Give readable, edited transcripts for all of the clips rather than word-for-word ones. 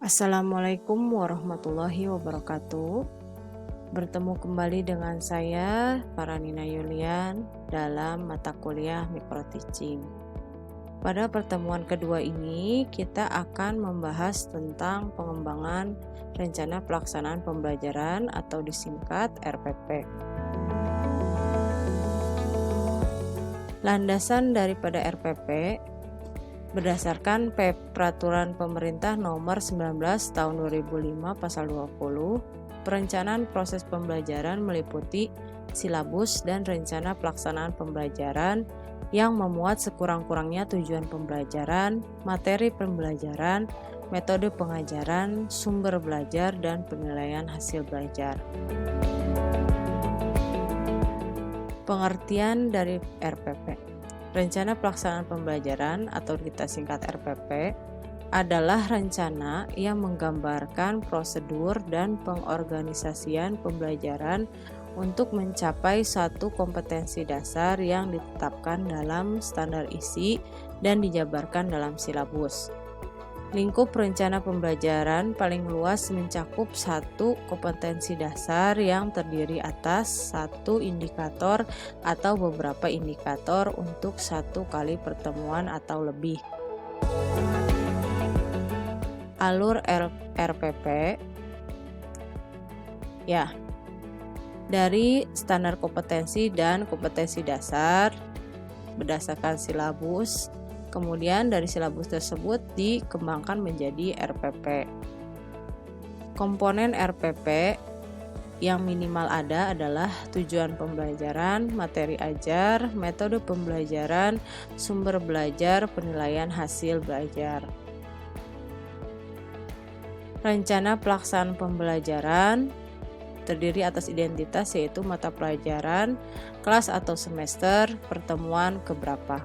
Assalamualaikum warahmatullahi wabarakatuh. Bertemu kembali dengan saya, Faranina Yulian, dalam mata kuliah Microteaching. Pada pertemuan kedua ini, kita akan membahas tentang pengembangan rencana pelaksanaan pembelajaran atau disingkat RPP. Landasan daripada RPP berdasarkan Peraturan Pemerintah Nomor 19 Tahun 2005 Pasal 20, perencanaan proses pembelajaran meliputi silabus dan rencana pelaksanaan pembelajaran yang memuat sekurang-kurangnya tujuan pembelajaran, materi pembelajaran, metode pengajaran, sumber belajar, dan penilaian hasil belajar. Pengertian dari RPP. Rencana pelaksanaan pembelajaran atau kita singkat RPP adalah rencana yang menggambarkan prosedur dan pengorganisasian pembelajaran untuk mencapai suatu kompetensi dasar yang ditetapkan dalam standar isi dan dijabarkan dalam silabus. Lingkup rencana pembelajaran paling luas mencakup satu kompetensi dasar yang terdiri atas satu indikator atau beberapa indikator untuk satu kali pertemuan atau lebih. Alur RPP dari standar kompetensi dan kompetensi dasar berdasarkan silabus. Kemudian dari silabus tersebut dikembangkan menjadi RPP. Komponen RPP yang minimal ada adalah tujuan pembelajaran, materi ajar, metode pembelajaran, sumber belajar, penilaian hasil belajar. Rencana pelaksanaan pembelajaran terdiri atas identitas yaitu mata pelajaran, kelas atau semester, pertemuan keberapa.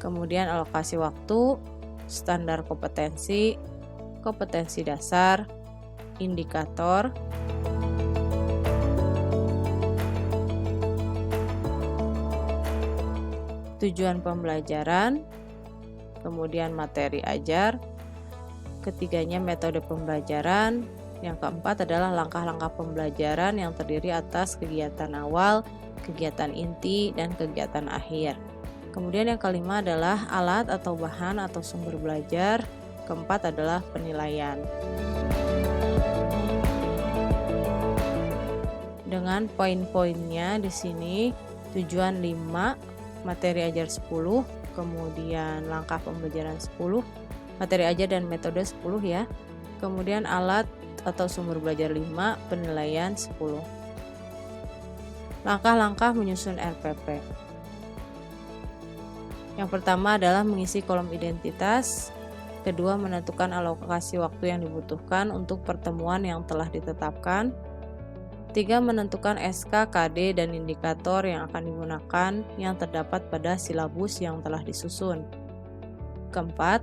Kemudian alokasi waktu, standar kompetensi, kompetensi dasar, indikator, tujuan pembelajaran, kemudian materi ajar, ketiganya metode pembelajaran, yang keempat adalah langkah-langkah pembelajaran yang terdiri atas kegiatan awal, kegiatan inti, dan kegiatan akhir. Kemudian yang kelima adalah alat atau bahan atau sumber belajar. Keempat adalah penilaian. Dengan poin-poinnya di sini tujuan 5, materi ajar 10, kemudian langkah pembelajaran 10, materi ajar dan metode 10 ya. Kemudian alat atau sumber belajar 5, penilaian 10. Langkah-langkah menyusun RPP. Yang pertama adalah mengisi kolom identitas, kedua menentukan alokasi waktu yang dibutuhkan untuk pertemuan yang telah ditetapkan, tiga menentukan SK, KD, dan indikator yang akan digunakan yang terdapat pada silabus yang telah disusun. Keempat,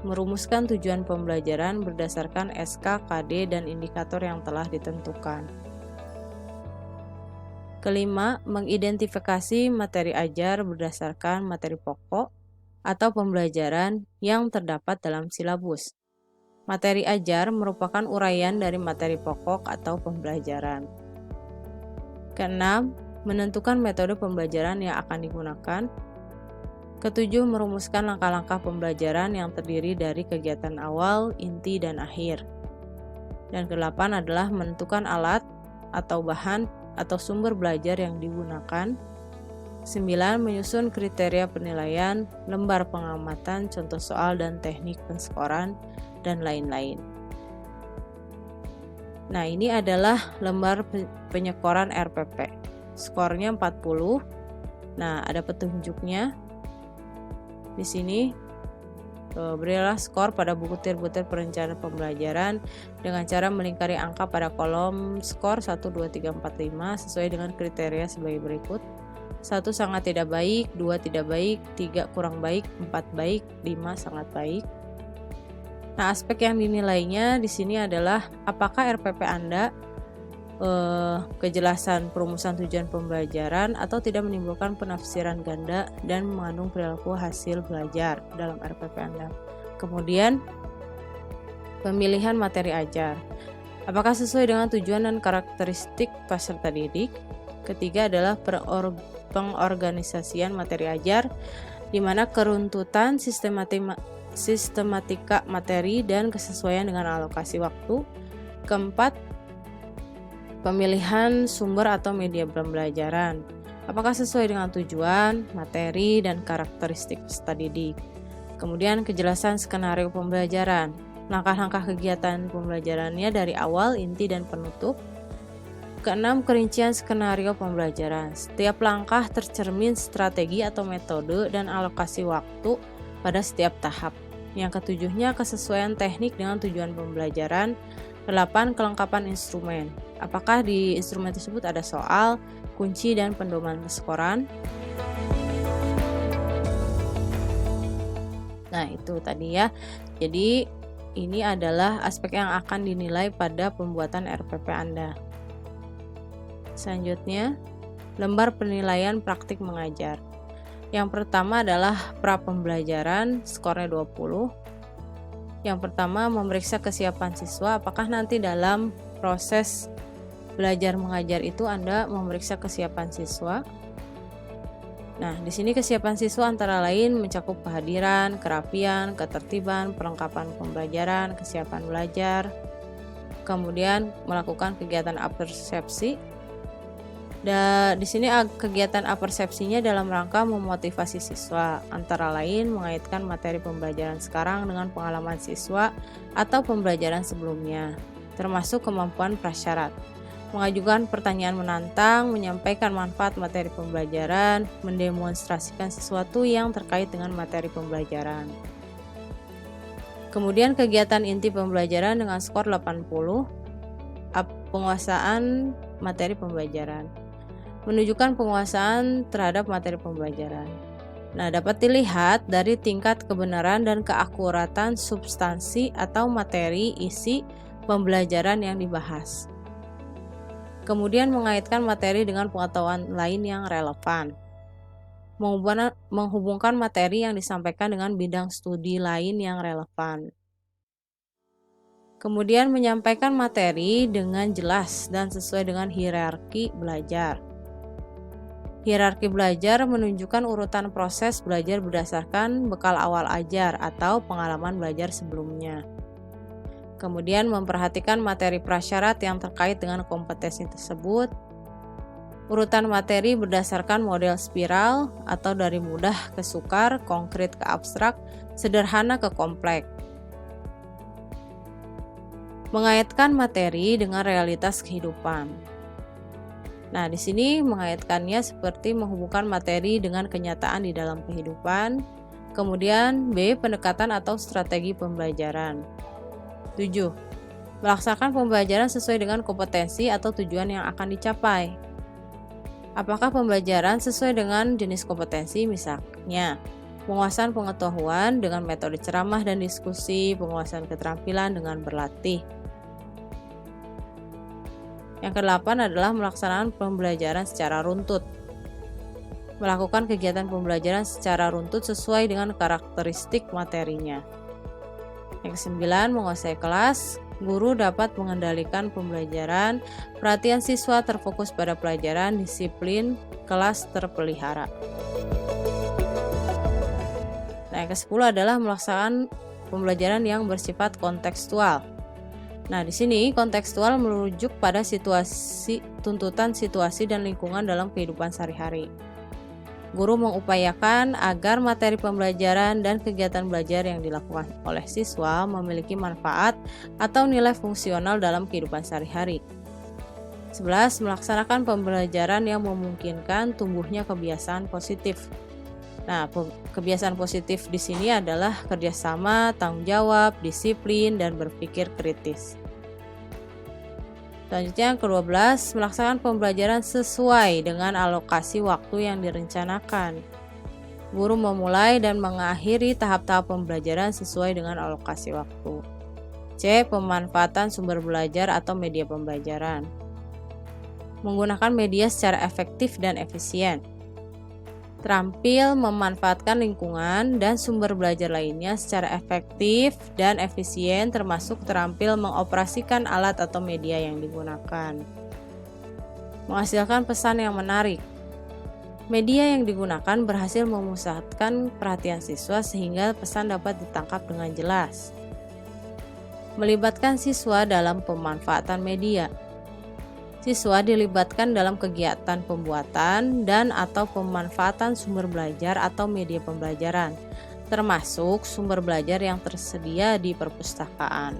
merumuskan tujuan pembelajaran berdasarkan SK, KD, dan indikator yang telah ditentukan. Kelima, mengidentifikasi materi ajar berdasarkan materi pokok atau pembelajaran yang terdapat dalam silabus. Materi ajar merupakan uraian dari materi pokok atau pembelajaran. Keenam, menentukan metode pembelajaran yang akan digunakan. Ketujuh, merumuskan langkah-langkah pembelajaran yang terdiri dari kegiatan awal, inti, dan akhir. Dan kedelapan adalah menentukan alat atau bahan atau sumber belajar yang digunakan. 9. Menyusun kriteria penilaian, lembar pengamatan, contoh soal dan teknik penskoran, dan lain-lain. Nah, ini adalah lembar penyekoran RPP. Skornya 40. Nah, ada petunjuknya. Di sini berilah skor pada butir-butir perencanaan pembelajaran dengan cara melingkari angka pada kolom skor 1, 2, 3, 4, 5 sesuai dengan kriteria sebagai berikut. 1 sangat tidak baik, 2 tidak baik, 3 kurang baik, 4 baik, 5 sangat baik. Nah, aspek yang dinilainya di sini adalah apakah RPP Anda kejelasan perumusan tujuan pembelajaran atau tidak menimbulkan penafsiran ganda dan mengandung perilaku hasil belajar dalam RPP Anda. Kemudian Pemilihan materi ajar. Apakah sesuai dengan tujuan dan karakteristik peserta didik? Ketiga adalah pengorganisasian materi ajar, di mana keruntutan sistematika materi dan kesesuaian dengan alokasi waktu. Keempat, pemilihan sumber atau media pembelajaran. Apakah sesuai dengan tujuan, materi, dan karakteristik peserta didik. Kemudian kejelasan skenario pembelajaran. Langkah-langkah kegiatan pembelajarannya dari awal, inti, dan penutup. Keenam, kerincian skenario pembelajaran. Setiap langkah tercermin strategi atau metode dan alokasi waktu pada setiap tahap. Yang ketujuhnya, kesesuaian teknik dengan tujuan pembelajaran. 8, kelengkapan instrumen. Apakah di instrumen tersebut ada soal, kunci, dan pedoman keskoran? Nah, itu tadi ya. Jadi ini adalah aspek yang akan dinilai pada pembuatan RPP Anda. Selanjutnya, lembar penilaian praktik mengajar. Yang pertama adalah pra pembelajaran, skornya 20. Yang pertama, memeriksa kesiapan siswa. Apakah nanti dalam proses belajar mengajar itu Anda memeriksa kesiapan siswa? Nah, di sini kesiapan siswa antara lain mencakup kehadiran, kerapian, ketertiban, perlengkapan pembelajaran, kesiapan belajar, kemudian melakukan kegiatan apersepsi. Dan di sini kegiatan apersepsinya dalam rangka memotivasi siswa, antara lain mengaitkan materi pembelajaran sekarang dengan pengalaman siswa atau pembelajaran sebelumnya, termasuk kemampuan prasyarat. Mengajukan pertanyaan menantang, menyampaikan manfaat materi pembelajaran, mendemonstrasikan sesuatu yang terkait dengan materi pembelajaran. Kemudian kegiatan inti pembelajaran dengan skor 80, penguasaan materi pembelajaran. Menunjukkan penguasaan terhadap materi pembelajaran. Nah, dapat dilihat dari tingkat kebenaran dan keakuratan substansi atau materi isi pembelajaran yang dibahas. Kemudian mengaitkan materi dengan pengetahuan lain yang relevan. Menghubungkan materi yang disampaikan dengan bidang studi lain yang relevan. Kemudian menyampaikan materi dengan jelas dan sesuai dengan hierarki belajar. Hierarki belajar menunjukkan urutan proses belajar berdasarkan bekal awal ajar atau pengalaman belajar sebelumnya. Kemudian memperhatikan materi prasyarat yang terkait dengan kompetensi tersebut. Urutan materi berdasarkan model spiral atau dari mudah ke sukar, konkret ke abstrak, sederhana ke kompleks. Mengaitkan materi dengan realitas kehidupan. Nah, di sini mengaitkannya seperti menghubungkan materi dengan kenyataan di dalam kehidupan. Kemudian B, pendekatan atau strategi pembelajaran. 7. Melaksanakan pembelajaran sesuai dengan kompetensi atau tujuan yang akan dicapai. Apakah pembelajaran sesuai dengan jenis kompetensi, misalnya penguasaan pengetahuan dengan metode ceramah dan diskusi, penguasaan keterampilan dengan berlatih. Yang ke-8 adalah melaksanakan pembelajaran secara runtut. Melakukan kegiatan pembelajaran secara runtut sesuai dengan karakteristik materinya. Yang ke-9, menguasai kelas. Guru dapat mengendalikan pembelajaran, perhatian siswa terfokus pada pelajaran, disiplin kelas terpelihara. Nah, yang ke-10 adalah melaksanakan pembelajaran yang bersifat kontekstual. Nah, di sini kontekstual merujuk pada situasi, tuntutan situasi dan lingkungan dalam kehidupan sehari-hari. Guru mengupayakan agar materi pembelajaran dan kegiatan belajar yang dilakukan oleh siswa memiliki manfaat atau nilai fungsional dalam kehidupan sehari-hari. 11. Melaksanakan pembelajaran yang memungkinkan tumbuhnya kebiasaan positif. Nah, kebiasaan positif di sini adalah kerjasama, tanggung jawab, disiplin, dan berpikir kritis. Selanjutnya yang ke-12, melaksanakan pembelajaran sesuai dengan alokasi waktu yang direncanakan. Guru memulai dan mengakhiri tahap-tahap pembelajaran sesuai dengan alokasi waktu. C. Pemanfaatan sumber belajar atau media pembelajaran. Menggunakan media secara efektif dan efisien. terampil memanfaatkan lingkungan dan sumber belajar lainnya secara efektif dan efisien, termasuk terampil mengoperasikan alat atau media yang digunakan. Menghasilkan pesan yang menarik. Media yang digunakan berhasil memusatkan perhatian siswa sehingga pesan dapat ditangkap dengan jelas. Melibatkan siswa dalam pemanfaatan media. Siswa dilibatkan dalam kegiatan pembuatan dan atau pemanfaatan sumber belajar atau media pembelajaran, termasuk sumber belajar yang tersedia di perpustakaan.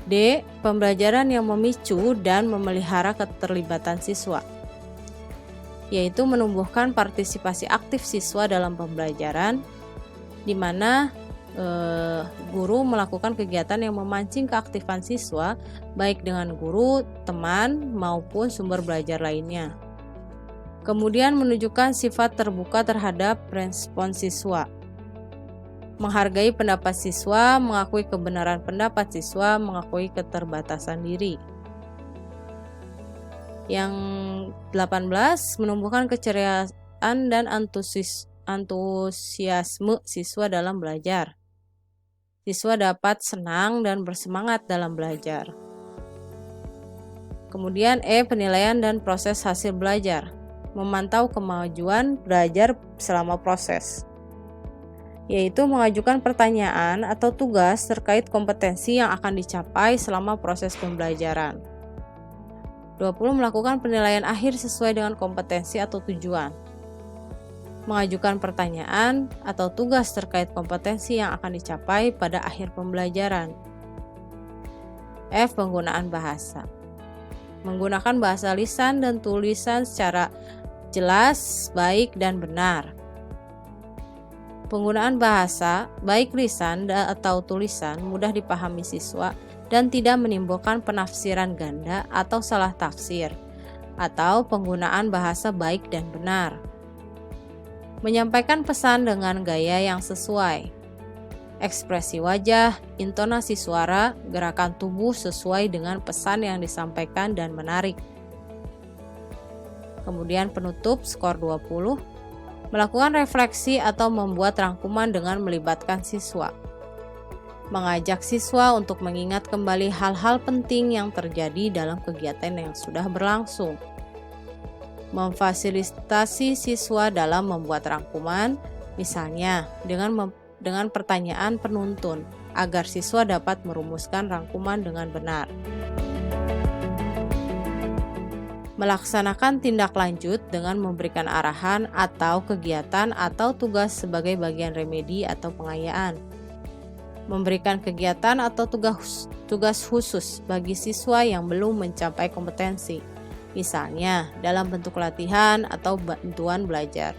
D. Pembelajaran yang memicu dan memelihara keterlibatan siswa, yaitu menumbuhkan partisipasi aktif siswa dalam pembelajaran, di mana guru melakukan kegiatan yang memancing keaktifan siswa, baik dengan guru, teman, maupun sumber belajar lainnya. Kemudian menunjukkan sifat terbuka terhadap respons siswa, menghargai pendapat siswa, mengakui kebenaran pendapat siswa, mengakui keterbatasan diri. Yang 18, menumbuhkan keceriaan dan antusiasme siswa dalam belajar. Siswa dapat senang dan bersemangat dalam belajar. Kemudian penilaian dan proses hasil belajar. Memantau kemajuan belajar selama proses, yaitu mengajukan pertanyaan atau tugas terkait kompetensi yang akan dicapai selama proses pembelajaran. 20. Melakukan penilaian akhir sesuai dengan kompetensi atau tujuan. Mengajukan pertanyaan atau tugas terkait kompetensi yang akan dicapai pada akhir pembelajaran. F. Penggunaan bahasa. Menggunakan bahasa lisan dan tulisan secara jelas, baik, dan benar. Penggunaan bahasa, baik lisan atau tulisan, mudah dipahami siswa dan tidak menimbulkan penafsiran ganda atau salah tafsir, atau penggunaan bahasa baik dan benar. Menyampaikan pesan dengan gaya yang sesuai. Ekspresi wajah, intonasi suara, gerakan tubuh sesuai dengan pesan yang disampaikan dan menarik. Kemudian penutup skor 20. Melakukan refleksi atau membuat rangkuman dengan melibatkan siswa. Mengajak siswa untuk mengingat kembali hal-hal penting yang terjadi dalam kegiatan yang sudah berlangsung. Memfasilitasi siswa dalam membuat rangkuman, misalnya dengan pertanyaan penuntun, agar siswa dapat merumuskan rangkuman dengan benar. Melaksanakan tindak lanjut dengan memberikan arahan atau kegiatan atau tugas sebagai bagian remedi atau pengayaan. Memberikan kegiatan atau tugas khusus bagi siswa yang belum mencapai kompetensi, misalnya dalam bentuk latihan atau bantuan belajar.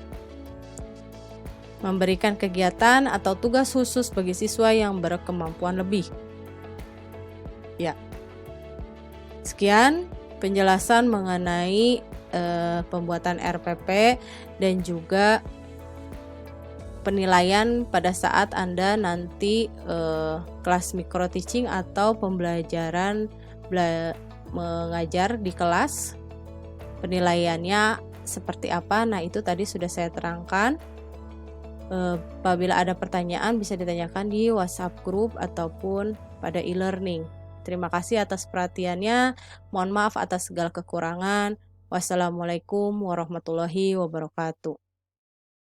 Memberikan kegiatan atau tugas khusus bagi siswa yang berkemampuan lebih. Ya. Sekian penjelasan mengenai pembuatan RPP dan juga penilaian pada saat Anda nanti kelas micro teaching atau pembelajaran mengajar di kelas. Penilaiannya seperti apa? Nah, itu tadi sudah saya terangkan. Apabila ada pertanyaan bisa ditanyakan di WhatsApp group ataupun pada e-learning. Terima kasih atas perhatiannya. Mohon maaf atas segala kekurangan. Wassalamualaikum warahmatullahi wabarakatuh.